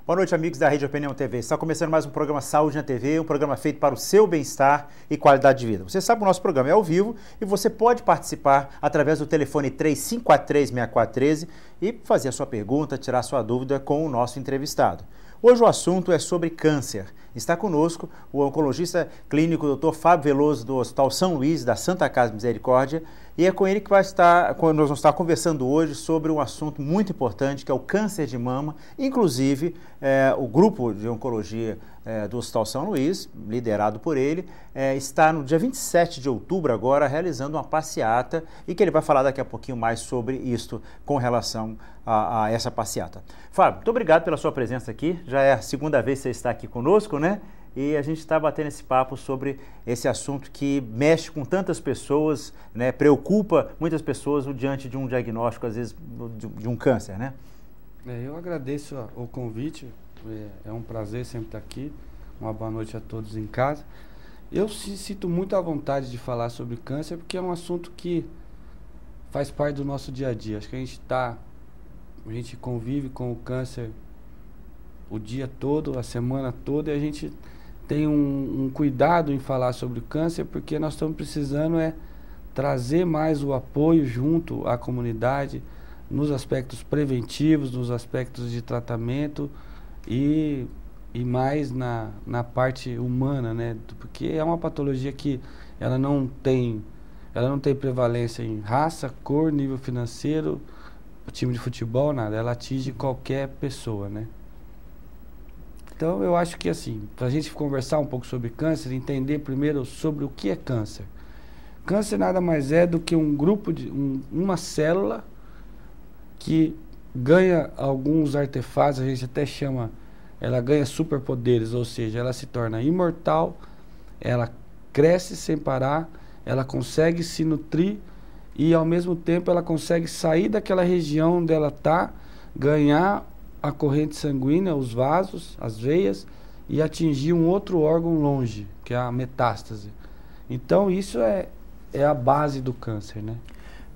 Boa noite, amigos da Rede Opinião TV. Está começando mais um programa Saúde na TV, um programa feito para o seu bem-estar e qualidade de vida. Você sabe que o nosso programa é ao vivo e você pode participar através do telefone 3543-6413 e fazer a sua pergunta, tirar a sua dúvida com o nosso entrevistado. Hoje o assunto é sobre câncer. Está conosco o oncologista clínico Dr. Fábio Veloso do Hospital São Luís, da Santa Casa de Misericórdia, e é com ele que nós vamos estar conversando hoje sobre um assunto muito importante, que é o câncer de mama. Inclusive, o grupo de oncologia do Hospital São Luís, liderado por ele, está no dia 27 de outubro agora realizando uma passeata e que ele vai falar daqui a pouquinho mais sobre isto com relação a essa passeata. Fábio, muito obrigado pela sua presença aqui. Já é a segunda vez que você está aqui conosco, né? E a gente está batendo esse papo sobre esse assunto que mexe com tantas pessoas, né, preocupa muitas pessoas diante de um diagnóstico, às vezes, de um câncer, né? Eu agradeço o convite, é um prazer sempre estar aqui. Uma boa noite a todos em casa. Eu sinto muito à vontade de falar sobre câncer, porque é um assunto que faz parte do nosso dia a dia. Acho que a gente convive com o câncer o dia todo, a semana toda, e a gente tem um cuidado em falar sobre o câncer, porque nós estamos precisando trazer mais o apoio junto à comunidade, nos aspectos preventivos, nos aspectos de tratamento e mais na parte humana, né? Porque é uma patologia que ela não tem prevalência em raça, cor, nível financeiro, time de futebol, nada. Ela atinge qualquer pessoa, né? Então, eu acho que assim, para a gente conversar um pouco sobre câncer, entender primeiro sobre o que é câncer. Câncer nada mais é do que um grupo uma célula que ganha alguns artefatos, a gente até chama, ela ganha superpoderes, ou seja, ela se torna imortal, ela cresce sem parar, ela consegue se nutrir e ao mesmo tempo ela consegue sair daquela região onde ela está, ganhar a corrente sanguínea, os vasos, as veias, e atingir um outro órgão longe, que é a metástase. Então isso é a base do câncer, né?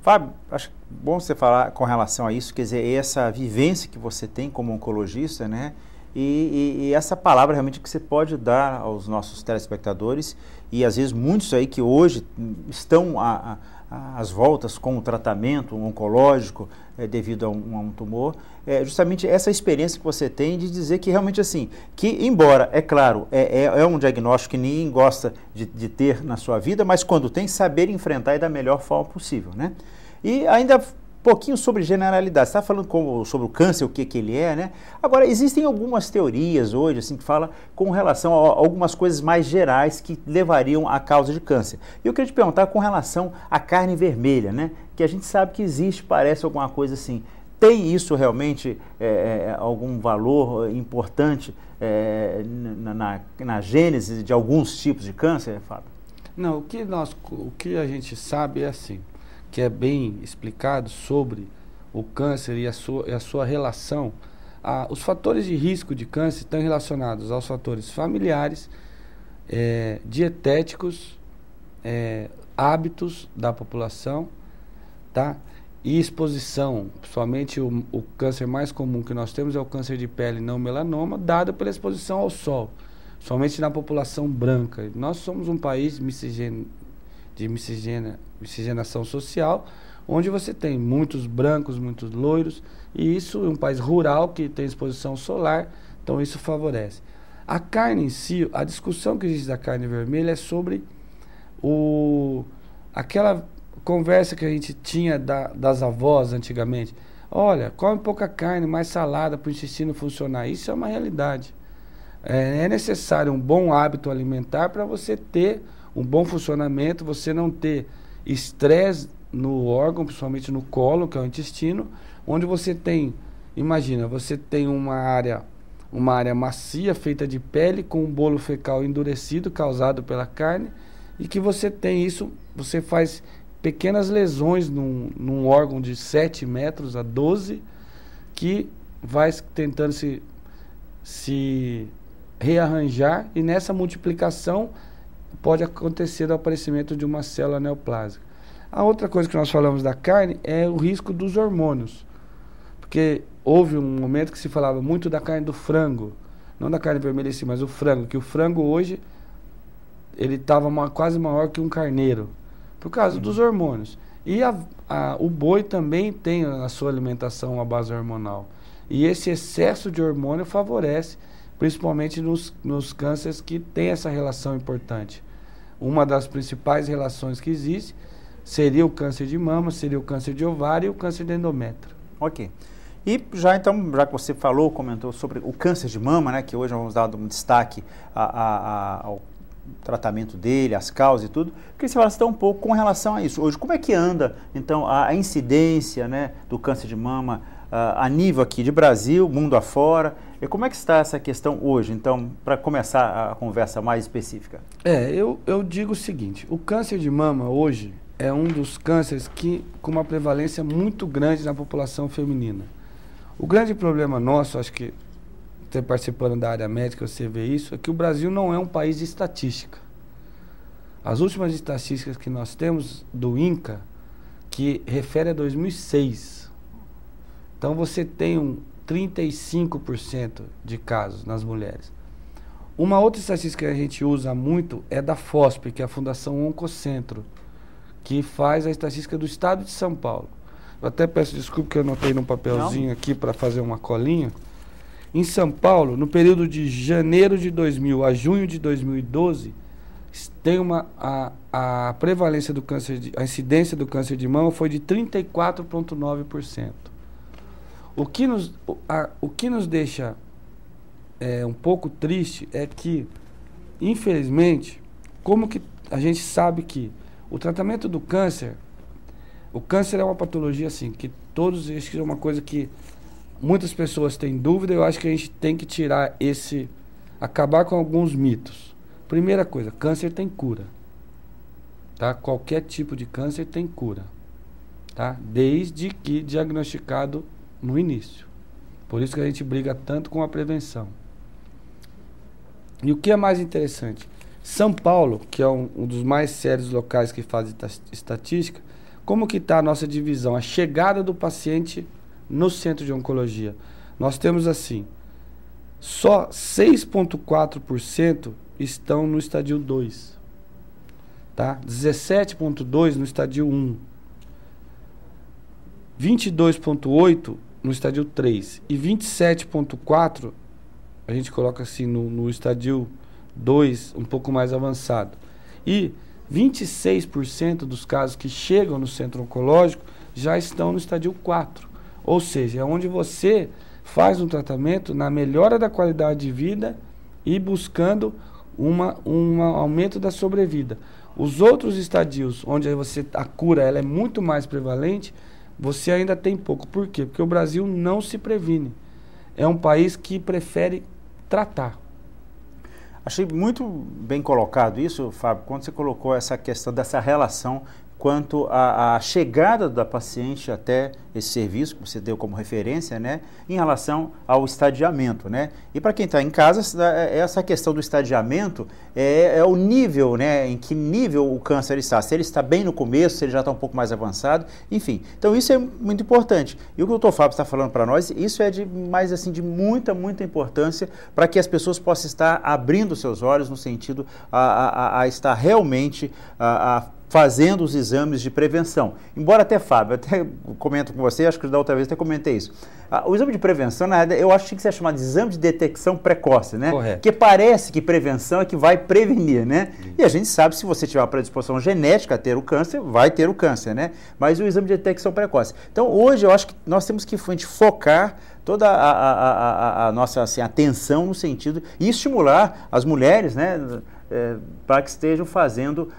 Fábio, acho bom você falar com relação a isso, quer dizer, essa vivência que você tem como oncologista, né? E essa palavra realmente que você pode dar aos nossos telespectadores, e às vezes muitos aí que hoje estão às voltas com o tratamento oncológico devido a um tumor, justamente essa experiência que você tem de dizer que realmente assim, que embora, é claro, é um diagnóstico que ninguém gosta de ter na sua vida, mas quando tem, saber enfrentar e da melhor forma possível, né? E ainda um pouquinho sobre generalidade, você está falando sobre o câncer, o que ele é, né? Agora, existem algumas teorias hoje, assim, que falam com relação a algumas coisas mais gerais que levariam à causa de câncer. E eu queria te perguntar com relação à carne vermelha, né? Que a gente sabe que existe, parece alguma coisa assim. Tem isso realmente algum valor importante na gênese de alguns tipos de câncer, Fábio? Não, o que a gente sabe é assim, que é bem explicado sobre o câncer e a sua relação. Os fatores de risco de câncer estão relacionados aos fatores familiares, dietéticos, hábitos da população, tá? E exposição. Principalmente o câncer mais comum que nós temos é o câncer de pele não melanoma, dado pela exposição ao sol, somente na população branca. Nós somos um país de miscigenação social, onde você tem muitos brancos, muitos loiros, e isso é um país rural que tem exposição solar, então isso favorece. A carne em si, a discussão que existe da carne vermelha é sobre aquela conversa que a gente tinha das avós antigamente. Olha, come pouca carne, mais salada para o intestino funcionar. Isso é uma realidade. É necessário um bom hábito alimentar para você ter um bom funcionamento, você não ter estresse no órgão, principalmente no colo, que é o intestino, onde você tem, imagina, você tem uma área macia, feita de pele, com um bolo fecal endurecido, causado pela carne, e que você tem isso, você faz pequenas lesões num órgão de 7 metros a 12, que vai tentando se rearranjar, e nessa multiplicação pode acontecer o aparecimento de uma célula neoplásica. A outra coisa que nós falamos da carne é o risco dos hormônios, porque houve um momento que se falava muito da carne do frango, não da carne vermelha em si, mas o frango, que o frango hoje ele estava quase maior que um carneiro, por causa dos hormônios. E o boi também tem a sua alimentação à base hormonal. E esse excesso de hormônio favorece, principalmente nos cânceres que tem essa relação importante. Uma das principais relações que existe seria o câncer de mama, seria o câncer de ovário e o câncer de endométrio. Ok. E já então, já que você falou, comentou sobre o câncer de mama, né, que hoje vamos dar um destaque ao tratamento dele, as causas e tudo, queria que você falasse um pouco com relação a isso. Hoje, como é que anda, então, a incidência, né, do câncer de mama a nível aqui de Brasil, mundo afora, e como é que está essa questão hoje, então, para começar a conversa mais específica? Eu digo o seguinte, o câncer de mama hoje é um dos cânceres com uma prevalência muito grande na população feminina. O grande problema nosso, acho que você participando da área médica, você vê isso, é que o Brasil não é um país de estatística. As últimas estatísticas que nós temos do INCA, que refere a 2006. Então você tem 35% de casos nas mulheres. Uma outra estatística que a gente usa muito é da FOSP, que é a Fundação Oncocentro, que faz a estatística do estado de São Paulo. Eu até peço desculpa que eu anotei num papelzinho aqui para fazer uma colinha. Em São Paulo, no período de janeiro de 2000 a junho de 2012, tem a prevalência do câncer, a incidência do câncer de mama foi de 34,9%. O que nos deixa um pouco triste é que, infelizmente, como que a gente sabe que o tratamento do câncer, o câncer é uma patologia assim, que acho que é uma coisa que muitas pessoas têm dúvida. Eu acho que a gente tem que tirar acabar com alguns mitos. Primeira coisa, câncer tem cura, tá? Qualquer tipo de câncer tem cura, tá? Desde que diagnosticado no início. Por isso que a gente briga tanto com a prevenção. E o que é mais interessante? São Paulo, que é um dos mais sérios locais que faz estatística, como que está a nossa divisão? A chegada do paciente no centro de oncologia. Nós temos assim, só 6,4% estão no estadio 2, tá? 17,2% no estadio 1, 22,8% no estadio 3 e 27,4% a gente coloca assim no estadio 2, um pouco mais avançado. E 26% dos casos que chegam no centro oncológico já estão no estadio 4. Ou seja, é onde você faz um tratamento na melhora da qualidade de vida e buscando um aumento da sobrevida. Os outros estadios, onde a cura ela é muito mais prevalente, você ainda tem pouco. Por quê? Porque o Brasil não se previne. É um país que prefere tratar. Achei muito bem colocado isso, Fábio, quando você colocou essa questão dessa relação quanto à chegada da paciente até esse serviço que você deu como referência, né, em relação ao estadiamento, né? E para quem está em casa, essa questão do estadiamento é o nível, né, em que nível o câncer está. Se ele está bem no começo, se ele já está um pouco mais avançado, enfim. Então isso é muito importante. E o que o Dr. Fábio está falando para nós, isso é de muita importância para que as pessoas possam estar abrindo seus olhos no sentido a estar realmente fazendo os exames de prevenção. Embora até, Fábio, até comento com você, acho que da outra vez até comentei isso. O exame de prevenção, na verdade, eu acho que tinha que ser chamado de exame de detecção precoce, né? Correto. Porque parece que prevenção é que vai prevenir, né? E a gente sabe, se você tiver uma predisposição genética a ter o câncer, vai ter o câncer, né? Mas o exame de detecção precoce. Então, hoje, eu acho que nós temos que focar toda a nossa assim, atenção no sentido e estimular as mulheres, né? Para que estejam fazendo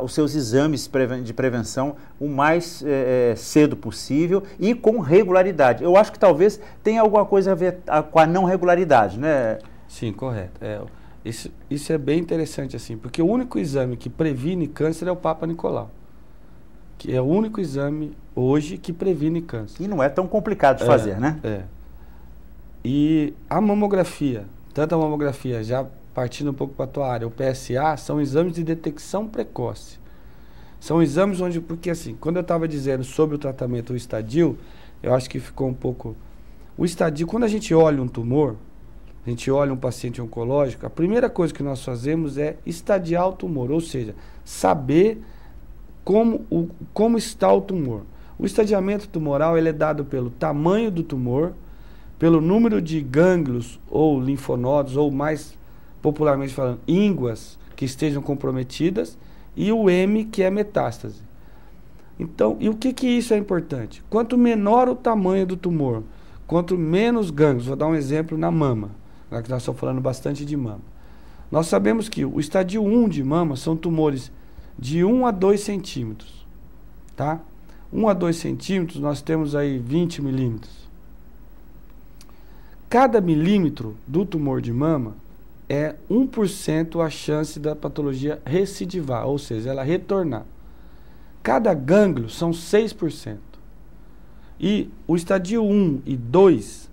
os seus exames de prevenção o mais cedo possível e com regularidade. Eu acho que talvez tenha alguma coisa a ver com a não regularidade, né? Sim, correto. Isso é bem interessante, assim, porque o único exame que previne câncer é o Papa Nicolau, que é o único exame hoje que previne câncer. E não é tão complicado de fazer, né? E a mamografia, tanto a mamografia já partindo um pouco para a tua área, o PSA, são exames de detecção precoce. São exames onde, porque assim, quando eu estava dizendo sobre o tratamento, o estadio, eu acho que ficou um pouco O estadio, quando a gente olha um tumor, a gente olha um paciente oncológico, a primeira coisa que nós fazemos é estadiar o tumor, ou seja, saber como está o tumor. O estadiamento tumoral ele é dado pelo tamanho do tumor, pelo número de gânglios ou linfonodos, ou mais popularmente falando, ínguas que estejam comprometidas, e o M, que é metástase. Então, e o que isso é importante? Quanto menor o tamanho do tumor, quanto menos gânglios, vou dar um exemplo na mama, já que nós estamos falando bastante de mama. Nós sabemos que o estadio 1 de mama são tumores de 1 a 2 centímetros, tá? 1 a 2 centímetros, nós temos aí 20 milímetros. Cada milímetro do tumor de mama é 1% a chance da patologia recidivar, ou seja, ela retornar. Cada gânglio são 6%. E o estadio 1 e 2,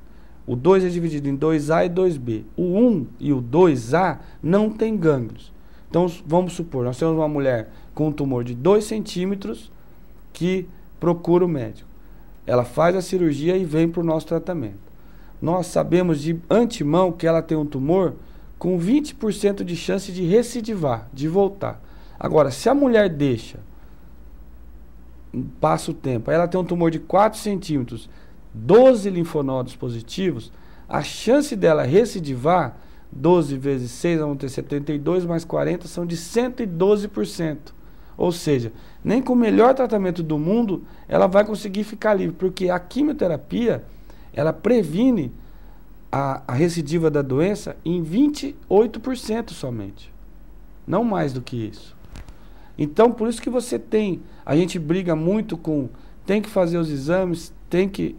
o 2 é dividido em 2A e 2B. O 1 e o 2A não tem gânglios. Então, vamos supor, nós temos uma mulher com um tumor de 2 centímetros que procura o médico. Ela faz a cirurgia e vem para o nosso tratamento. Nós sabemos de antemão que ela tem um tumor com 20% de chance de recidivar, de voltar. Agora, se a mulher deixa, passa o tempo, aí ela tem um tumor de 4 centímetros, 12 linfonodos positivos, a chance dela recidivar, 12 vezes 6 vão ter 72, mais 40 são de 112%. Ou seja, nem com o melhor tratamento do mundo ela vai conseguir ficar livre, porque a quimioterapia, ela previne a recidiva da doença em 28% somente. Não mais do que isso. Então, por isso que você tem, a gente briga muito com, tem que fazer os exames, tem que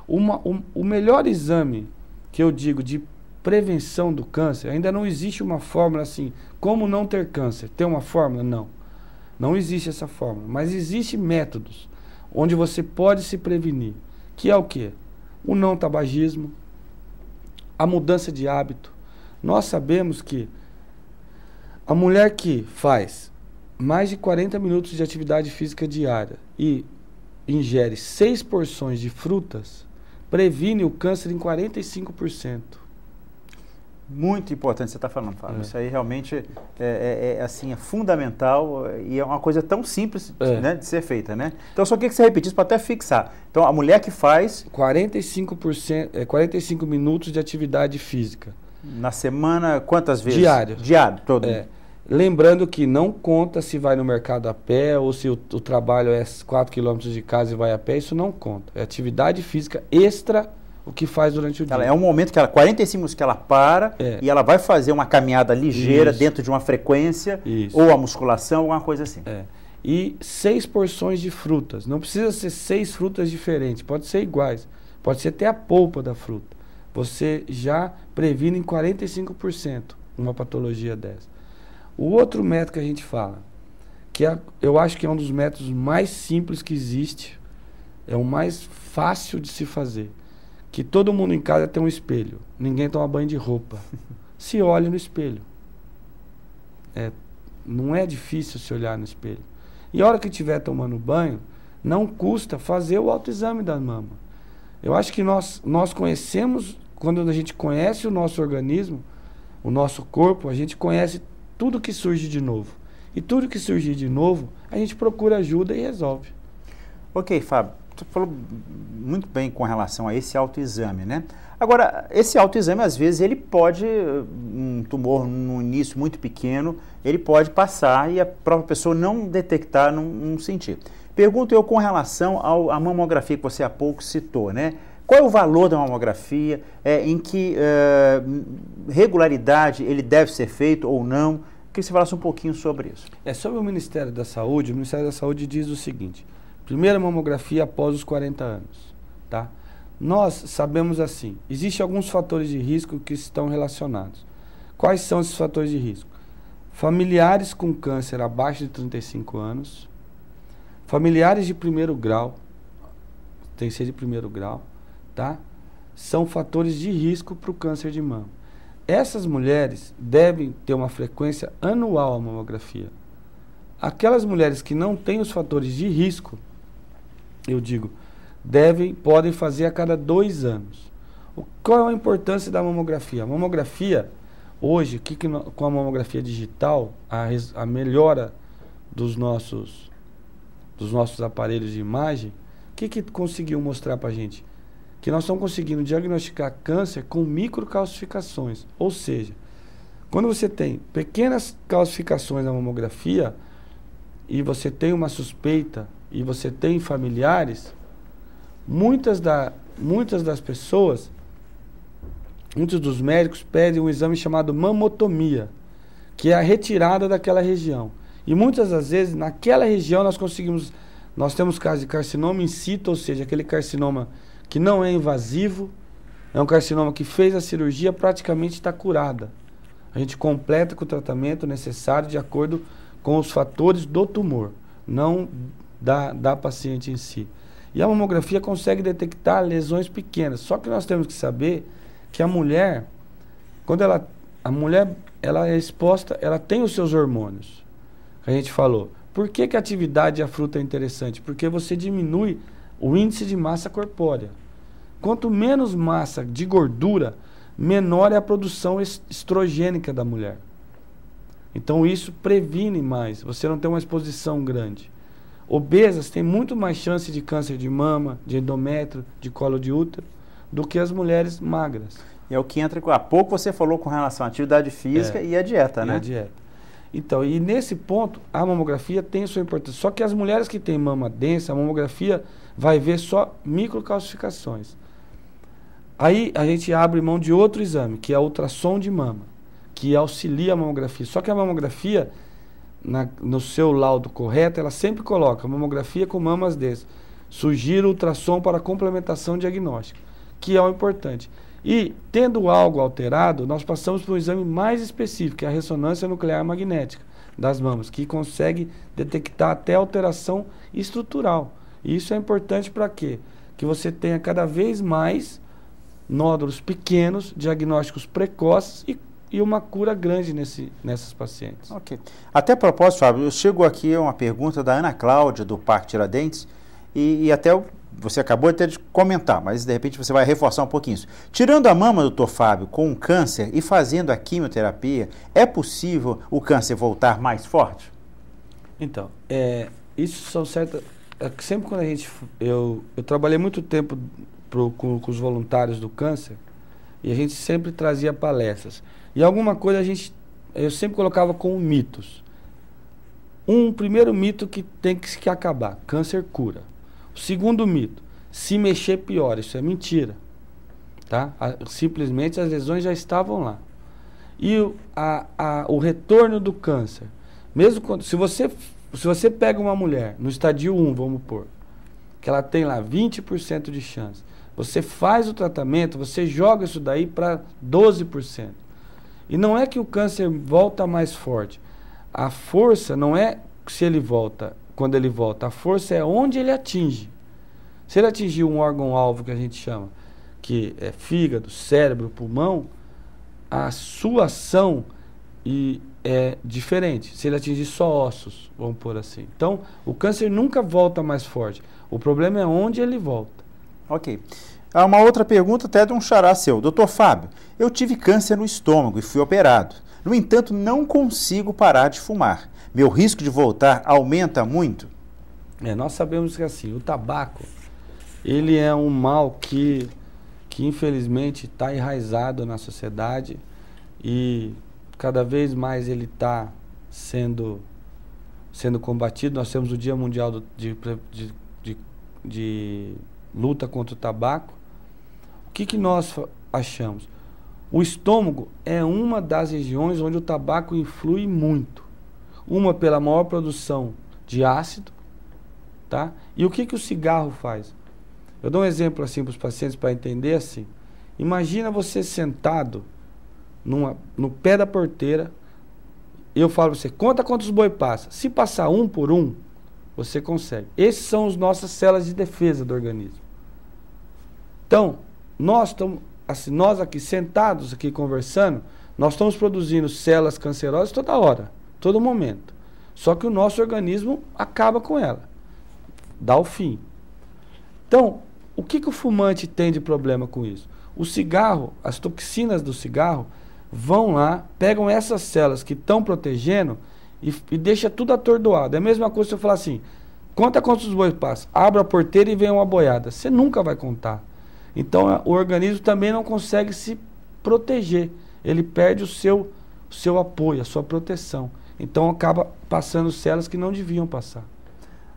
o melhor exame que eu digo de prevenção do câncer, ainda não existe uma fórmula assim, como não ter câncer. Tem uma fórmula? Não. Não existe essa fórmula, mas existem métodos onde você pode se prevenir, que é o quê? O não tabagismo, a mudança de hábito. Nós sabemos que a mulher que faz mais de 40 minutos de atividade física diária e ingere 6 porções de frutas, previne o câncer em 45%. Muito importante você está falando, Fábio. Isso aí realmente assim, é fundamental e é uma coisa tão simples, né, de ser feita, né? Então, eu só queria que você repetisse para até fixar. Então, a mulher que faz 45 minutos de atividade física. Na semana, quantas vezes? Diário. Diário, todo. Lembrando que não conta se vai no mercado a pé ou se o trabalho é 4 quilômetros de casa e vai a pé, isso não conta. É atividade física extra o que faz durante o dia. É um momento que 45 minutos que ela para e ela vai fazer uma caminhada ligeira dentro de uma frequência ou a musculação, alguma coisa assim. E 6 porções de frutas. Não precisa ser 6 frutas diferentes, pode ser iguais. Pode ser até a polpa da fruta. Você já previne em 45% uma patologia dessa. O outro método que a gente fala, que eu acho que é um dos métodos mais simples que existe, é o mais fácil de se fazer, que todo mundo em casa tem um espelho, ninguém toma banho de roupa, se olhe no espelho. Não é difícil se olhar no espelho. E a hora que estiver tomando banho, não custa fazer o autoexame da mama. Eu acho que nós conhecemos, quando a gente conhece o nosso organismo, o nosso corpo, a gente conhece tudo que surge de novo. E tudo que surgir de novo, a gente procura ajuda e resolve. Ok, Fábio, você falou muito bem com relação a esse autoexame, né? Agora, esse autoexame, às vezes, ele pode, um tumor no início muito pequeno, ele pode passar e a própria pessoa não detectar, não sentir. Pergunto eu com relação à mamografia que você há pouco citou, né? Qual é o valor da mamografia, em que regularidade ele deve ser feito ou não? Queria que você falasse um pouquinho sobre isso. Sobre o Ministério da Saúde, o Ministério da Saúde diz o seguinte: primeira mamografia após os 40 anos, tá? Nós sabemos assim, existem alguns fatores de risco que estão relacionados. Quais são esses fatores de risco? Familiares com câncer abaixo de 35 anos, familiares de primeiro grau, tem que ser de primeiro grau, tá? São fatores de risco para o câncer de mama. Essas mulheres devem ter uma frequência anual à mamografia. Aquelas mulheres que não têm os fatores de risco, eu digo, podem fazer a cada 2 anos. Qual é a importância da mamografia? A mamografia, hoje, com a mamografia digital, a melhora dos nossos aparelhos de imagem, o que conseguiu mostrar para a gente? Que nós estamos conseguindo diagnosticar câncer com microcalcificações. Ou seja, quando você tem pequenas calcificações na mamografia e você tem uma suspeita e você tem familiares, muitas das pessoas, muitos dos médicos pedem um exame chamado mamotomia, que é a retirada daquela região. E muitas das vezes, naquela região, nós temos casos de carcinoma in situ, ou seja, aquele carcinoma que não é invasivo, é um carcinoma que fez a cirurgia, praticamente está curada. A gente completa com o tratamento necessário de acordo com os fatores do tumor, não da paciente em si. E a mamografia consegue detectar lesões pequenas, só que nós temos que saber que a mulher, quando ela é exposta, ela tem os seus hormônios. A gente falou. Por que a atividade e a fruta é interessante? Porque você diminui o índice de massa corpórea. Quanto menos massa de gordura, menor é a produção estrogênica da mulher. Então isso previne mais, você não tem uma exposição grande. Obesas têm muito mais chance de câncer de mama, de endométrio, de colo de útero, do que as mulheres magras. E é o que entra, há pouco você falou com relação à atividade física e à dieta, né? E a dieta. Então, e nesse ponto, a mamografia tem sua importância. Só que as mulheres que têm mama densa, a mamografia vai ver só microcalcificações. Aí a gente abre mão de outro exame, que é a ultrassom de mama, que auxilia a mamografia. Só que a mamografia, no seu laudo correto, ela sempre coloca mamografia com mamas densas. Sugiro ultrassom para complementação diagnóstica, que é o importante. E, tendo algo alterado, nós passamos para um exame mais específico, que é a ressonância nuclear magnética das mamas, que consegue detectar até alteração estrutural. E isso é importante para quê? Que você tenha cada vez mais nódulos pequenos, diagnósticos precoces e uma cura grande nessas pacientes. Ok. Até a propósito, Fábio, chegou aqui uma pergunta da Ana Cláudia, do Parque Tiradentes, e até você acabou até de comentar, mas de repente você vai reforçar um pouquinho isso. Tirando a mama, doutor Fábio, com o câncer e fazendo a quimioterapia, é possível o câncer voltar mais forte? Então, isso são certas... sempre quando eu trabalhei muito tempo com os voluntários do câncer, e a gente sempre trazia palestras. E alguma coisa eu sempre colocava como mitos. Um primeiro mito que tem que acabar: câncer cura. O segundo mito: se mexer piora. Isso é mentira, tá? Simplesmente as lesões já estavam lá. E o retorno do câncer, mesmo quando, se você pega uma mulher no estadio 1, vamos pôr, que ela tem lá 20% de chance, você faz o tratamento, você joga isso daí para 12%. E não é que o câncer volta mais forte. A força não é se ele volta, quando ele volta, a força é onde ele atinge. Se ele atingir um órgão-alvo que a gente chama, que é fígado, cérebro, pulmão, a sua ação é diferente. Se ele atingir só ossos, vamos pôr assim. Então, o câncer nunca volta mais forte. O problema é onde ele volta. Ok. Há uma outra pergunta até de um xará seu. Doutor Fábio, eu tive câncer no estômago e fui operado. No entanto, não consigo parar de fumar. Meu risco de voltar aumenta muito? Nós sabemos que assim, o tabaco, ele é um mal que infelizmente está enraizado na sociedade e cada vez mais ele está sendo combatido. Nós temos o Dia Mundial de luta contra o tabaco. O que nós achamos? O estômago é uma das regiões onde o tabaco influi muito. Uma pela maior produção de ácido, tá? E o que o cigarro faz? Eu dou um exemplo assim para os pacientes para entender assim. Imagina você sentado no pé da porteira, eu falo para você, conta quantos boi passa. Se passar um por um, você consegue. Esses são as nossas células de defesa do organismo. Então, nós aqui sentados, aqui conversando, nós estamos produzindo células cancerosas toda hora, todo momento. Só que o nosso organismo acaba com ela, dá o fim. Então, o que o fumante tem de problema com isso? O cigarro, as toxinas do cigarro, vão lá, pegam essas células que estão protegendo e deixa tudo atordoado. É a mesma coisa se eu falar assim, conta quantos bois passam, abre a porteira e vem uma boiada. Você nunca vai contar. Então o organismo também não consegue se proteger. Ele perde o seu apoio, a sua proteção. Então acaba passando células que não deviam passar.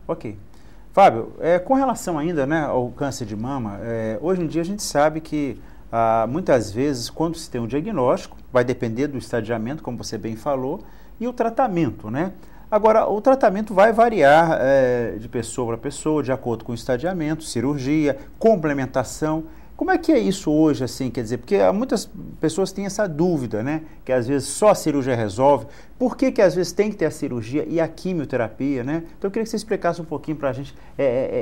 Ok. Fábio, com relação ainda, né, ao câncer de mama, hoje em dia a gente sabe que muitas vezes quando se tem um diagnóstico, vai depender do estadiamento, como você bem falou, e o tratamento, né? Agora, o tratamento vai variar de pessoa para pessoa, de acordo com o estadiamento, cirurgia, complementação. Como é que é isso hoje, assim, quer dizer, porque muitas pessoas têm essa dúvida, né, que às vezes só a cirurgia resolve, por que às vezes tem que ter a cirurgia e a quimioterapia, né? Então eu queria que você explicasse um pouquinho para a gente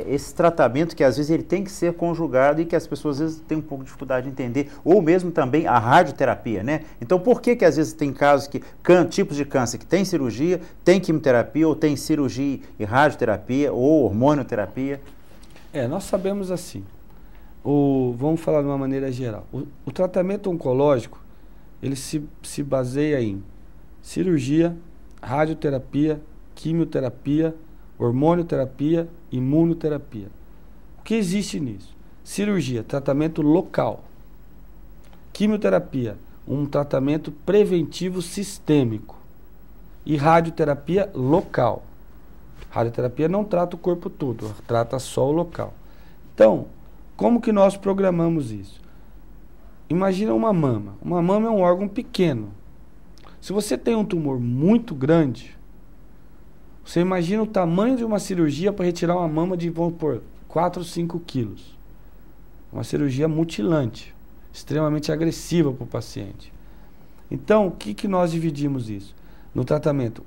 esse tratamento que às vezes ele tem que ser conjugado e que as pessoas às vezes têm um pouco de dificuldade de entender, ou mesmo também a radioterapia, né? Então por que às vezes tem casos que, tipos de câncer que tem cirurgia, tem quimioterapia, ou tem cirurgia e radioterapia, ou hormonioterapia? Nós sabemos assim. Vamos falar de uma maneira geral. O tratamento oncológico, ele se baseia em cirurgia, radioterapia, quimioterapia, hormonioterapia, imunoterapia. O que existe nisso? Cirurgia, tratamento local. Quimioterapia, um tratamento preventivo sistêmico. E radioterapia local. Radioterapia não trata o corpo todo, trata só o local. Então, como que nós programamos isso? Imagina uma mama. Uma mama é um órgão pequeno. Se você tem um tumor muito grande, você imagina o tamanho de uma cirurgia para retirar uma mama de, vamos por 4 ou 5 quilos. Uma cirurgia mutilante, extremamente agressiva para o paciente. Então, o que nós dividimos isso? No tratamento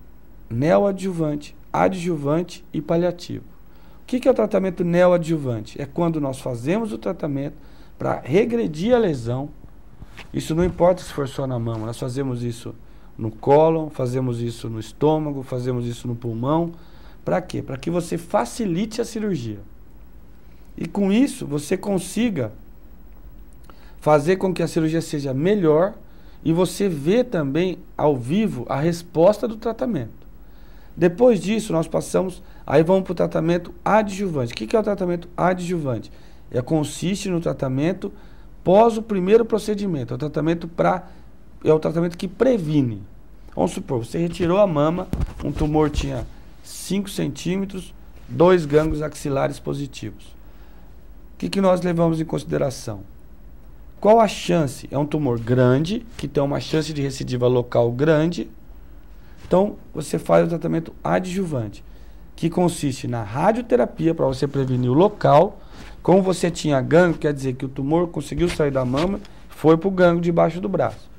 neoadjuvante, adjuvante e paliativo. O que é o tratamento neoadjuvante? É quando nós fazemos o tratamento para regredir a lesão. Isso não importa se for só na mama, nós fazemos isso no cólon, fazemos isso no estômago, fazemos isso no pulmão. Para quê? Para que você facilite a cirurgia. E com isso você consiga fazer com que a cirurgia seja melhor e você vê também ao vivo a resposta do tratamento. Depois disso, nós passamos, aí vamos para o tratamento adjuvante. O que é o tratamento adjuvante? Consiste no tratamento pós o primeiro procedimento. É o tratamento que previne. Vamos supor, você retirou a mama, um tumor tinha 5 centímetros, 2 gânglios axilares positivos. O que nós levamos em consideração? Qual a chance? É um tumor grande, que tem uma chance de recidiva local grande. Então, você faz o tratamento adjuvante, que consiste na radioterapia para você prevenir o local. Como você tinha gânglio, quer dizer que o tumor conseguiu sair da mama, foi para o gânglio debaixo do braço.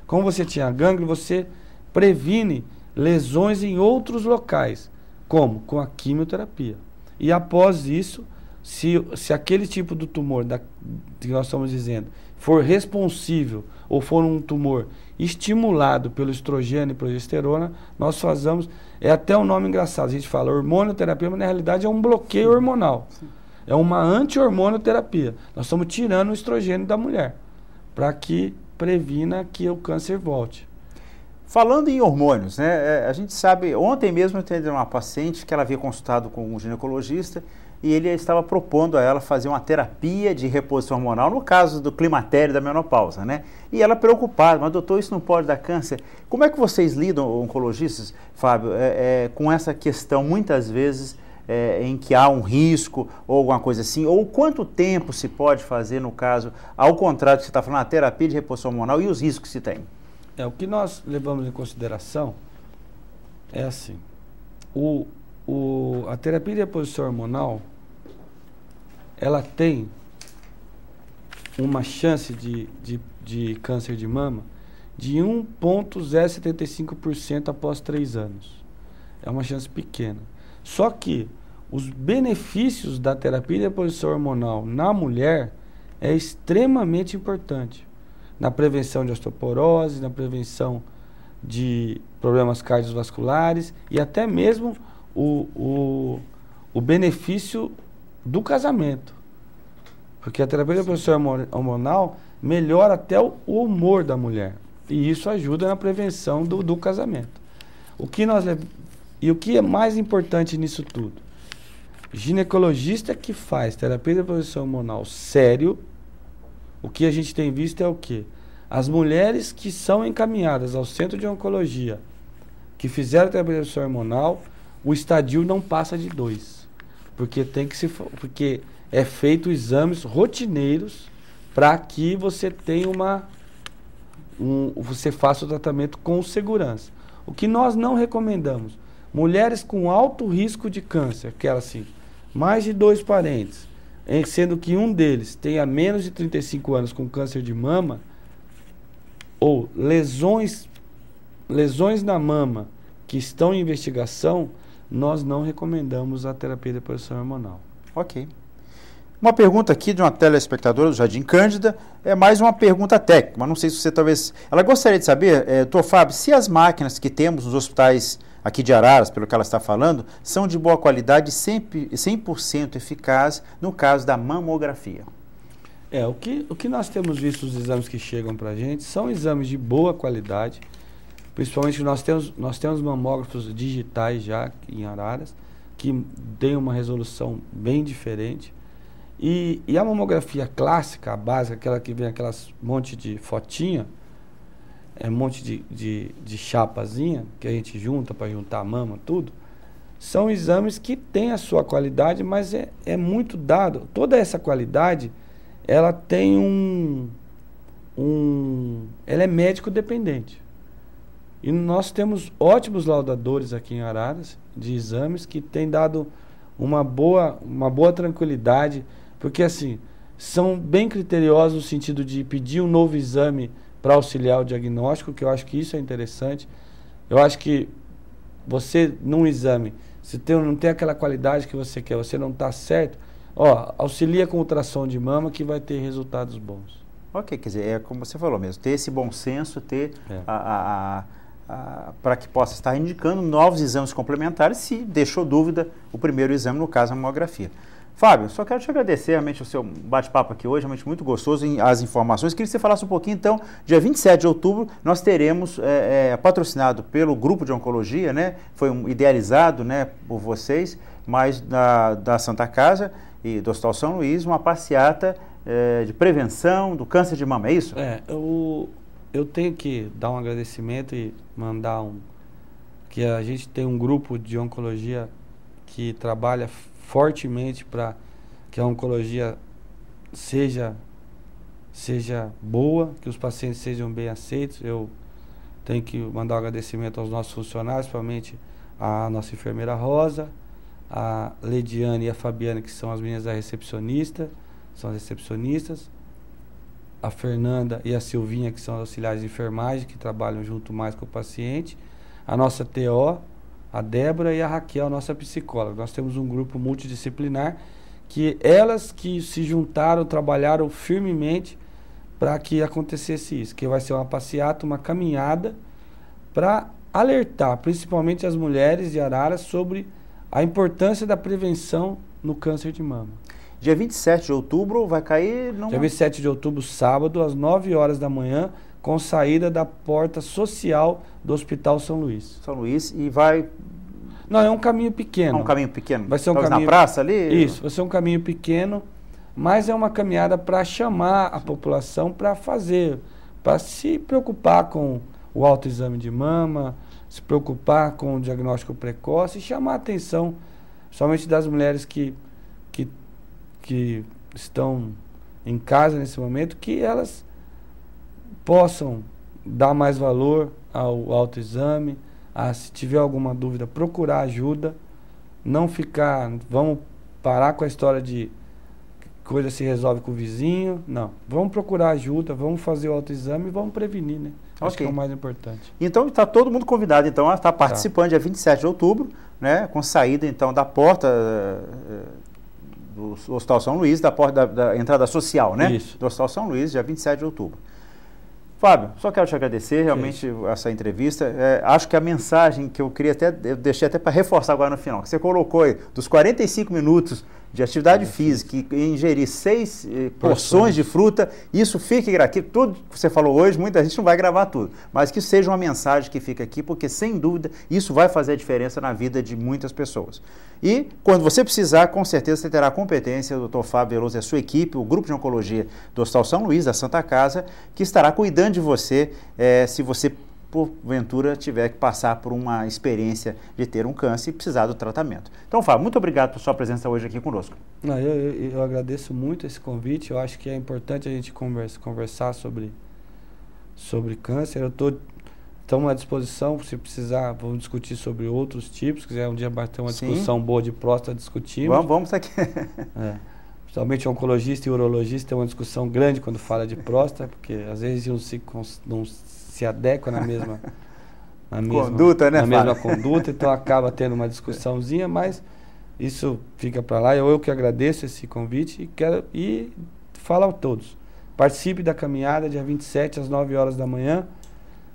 Como você tinha gânglio, você previne lesões em outros locais. Como? Com a quimioterapia. E após isso, se aquele tipo de tumor que nós estamos dizendo for responsível ou for um tumor estimulado pelo estrogênio e progesterona, nós fazemos, até um nome engraçado, a gente fala hormonioterapia, mas na realidade é um bloqueio hormonal. É uma anti-hormonioterapia. Nós estamos tirando o estrogênio da mulher, para que previna que o câncer volte. Falando em hormônios, né, a gente sabe, ontem mesmo eu atendi uma paciente que ela havia consultado com um ginecologista e ele estava propondo a ela fazer uma terapia de reposição hormonal, no caso do climatério da menopausa, né? E ela preocupada, mas doutor, isso não pode dar câncer. Como é que vocês lidam, oncologistas, Fábio, com essa questão, muitas vezes, em que há um risco ou alguma coisa assim? Ou quanto tempo se pode fazer, no caso, ao contrário do que você está falando, a terapia de reposição hormonal e os riscos que se tem? O que nós levamos em consideração é assim, a terapia de reposição hormonal, ela tem uma chance de câncer de mama de 1,075% após 3 anos. É uma chance pequena. Só que os benefícios da terapia de reposição hormonal na mulher é extremamente importante. Na prevenção de osteoporose, na prevenção de problemas cardiovasculares e até mesmo o benefício do casamento. Porque a terapia de reposição hormonal melhora até o humor da mulher. E isso ajuda na prevenção do casamento. O que é mais importante nisso tudo? Ginecologista que faz terapia de reposição hormonal sério, o que a gente tem visto é o quê? As mulheres que são encaminhadas ao centro de oncologia, que fizeram terapia de reposição hormonal, o estadio não passa de 2. Porque é feito exames rotineiros para que você tenha você faça o tratamento com segurança. O que nós não recomendamos, mulheres com alto risco de câncer, que elas assim, mais de 2 parentes, sendo que um deles tenha menos de 35 anos com câncer de mama, ou lesões na mama que estão em investigação, nós não recomendamos a terapia de reposição hormonal. Ok. Uma pergunta aqui de uma telespectadora do Jardim Cândida, é mais uma pergunta técnica, mas não sei se você talvez... Ela gostaria de saber, doutor Fábio, se as máquinas que temos nos hospitais aqui de Araras, pelo que ela está falando, são de boa qualidade e 100% eficaz no caso da mamografia. O que nós temos visto os exames que chegam para a gente são exames de boa qualidade, principalmente nós temos mamógrafos digitais já em Araras, que tem uma resolução bem diferente. E a mamografia clássica, a básica, aquela que vem aquelas monte de fotinha, monte de chapazinha, que a gente junta para juntar a mama, tudo, são exames que têm a sua qualidade, mas é muito dado. Toda essa qualidade, ela tem ela é médico dependente. E nós temos ótimos laudadores aqui em Araras, de exames, que têm dado uma boa tranquilidade, porque assim, são bem criteriosos no sentido de pedir um novo exame para auxiliar o diagnóstico, que eu acho que isso é interessante. Eu acho que você, num exame, se não tem aquela qualidade que você quer, você não está certo, auxilia com ultrassom de mama que vai ter resultados bons. Ok, quer dizer, é como você falou mesmo, ter esse bom senso, ter para que possa estar indicando novos exames complementares, se deixou dúvida o primeiro exame, no caso a mamografia. Fábio, só quero te agradecer realmente o seu bate-papo aqui hoje, realmente muito gostoso, as informações. Queria que você falasse um pouquinho, então, dia 27 de outubro, nós teremos, patrocinado pelo Grupo de Oncologia, né, foi idealizado, né, por vocês, mas da Santa Casa e do Hospital São Luís, uma passeata de prevenção do câncer de mama, é isso? Eu tenho que dar um agradecimento e mandar que a gente tem um grupo de oncologia que trabalha fortemente para que a oncologia seja boa, que os pacientes sejam bem aceitos. Eu tenho que mandar um agradecimento aos nossos funcionários, principalmente a nossa enfermeira Rosa, a Lediane e a Fabiana, que são as meninas da recepcionista, são as recepcionistas, a Fernanda e a Silvinha, que são as auxiliares de enfermagem, que trabalham junto mais com o paciente, a nossa TO, a Débora, e a Raquel, nossa psicóloga. Nós temos um grupo multidisciplinar que elas que se juntaram, trabalharam firmemente para que acontecesse isso, que vai ser uma passeata, uma caminhada para alertar, principalmente as mulheres de Araras, sobre a importância da prevenção no câncer de mama. Dia 27 de outubro vai cair... Dia 27 de outubro, sábado, às 9 horas da manhã, com saída da porta social do Hospital São Luís. São Luís, e vai... Não, é um caminho pequeno. É um caminho pequeno? Vai ser um caminho... na praça ali? Isso, vai ser um caminho pequeno, mas é uma caminhada para chamar a população para se preocupar com o autoexame de mama, se preocupar com o diagnóstico precoce e chamar a atenção, somente das mulheres que estão em casa nesse momento, que elas possam dar mais valor ao autoexame, se tiver alguma dúvida, procurar ajuda, vamos parar com a história de coisa se resolve com o vizinho, não. Vamos procurar ajuda, vamos fazer o autoexame e vamos prevenir, né? Acho que é o mais importante. Então está todo mundo convidado então a estar participando dia 27 de outubro, né, com saída então da porta do Hospital São Luís, da porta da entrada social, né? Isso. Do Hospital São Luís, dia 27 de outubro. Fábio, só quero te agradecer realmente essa entrevista. Acho que a mensagem que eu queria eu deixei até para reforçar agora no final, que você colocou aí, dos 45 minutos de atividade física e ingerir 6 porções de fruta, isso fique aqui, tudo que você falou hoje, muita gente não vai gravar tudo, mas que seja uma mensagem que fica aqui, porque sem dúvida isso vai fazer a diferença na vida de muitas pessoas. E quando você precisar, com certeza você terá a competência, o Dr. Fábio Veloso e a sua equipe, o grupo de oncologia do Hospital São Luís, da Santa Casa, que estará cuidando de você se você porventura tiver que passar por uma experiência de ter um câncer e precisar do tratamento. Então, Fábio, muito obrigado por sua presença hoje aqui conosco. Eu agradeço muito esse convite. Eu acho que é importante a gente conversar sobre câncer. Estamos à disposição, se precisar, vamos discutir sobre outros tipos. Se quiser um dia bater uma discussão boa de próstata, discutimos. Vamos aqui. Principalmente oncologista e urologista tem uma discussão grande quando fala de próstata, porque às vezes não se adequa na mesma conduta, né, na mesma conduta, então acaba tendo uma discussãozinha, mas isso fica para lá. Eu que agradeço esse convite e falo a todos. Participe da caminhada dia 27 às 9 horas da manhã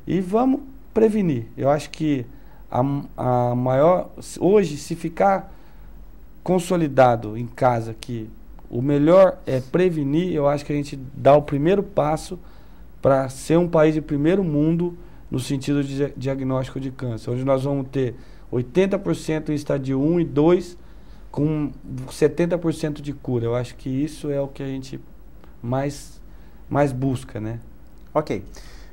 e vamos prevenir. Eu acho que a maior hoje, se ficar consolidado em casa que o melhor é prevenir, eu acho que a gente dá o primeiro passo para ser um país de primeiro mundo no sentido de diagnóstico de câncer, onde nós vamos ter 80% em estádio 1 e 2 com 70% de cura. Eu acho que isso é o que a gente mais busca, né? Ok.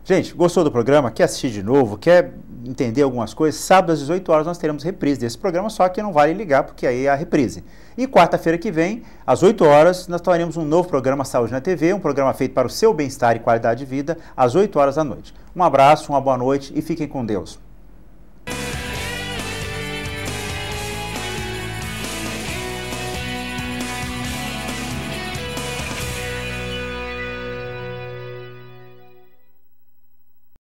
Gente, gostou do programa? Quer assistir de novo? Quer entender algumas coisas? Sábado às 18 horas nós teremos reprise desse programa, só que não vale ligar porque aí é a reprise. E quarta-feira que vem, às 8 horas, nós teremos um novo programa Saúde na TV, um programa feito para o seu bem-estar e qualidade de vida, às 8 horas da noite. Um abraço, uma boa noite e fiquem com Deus.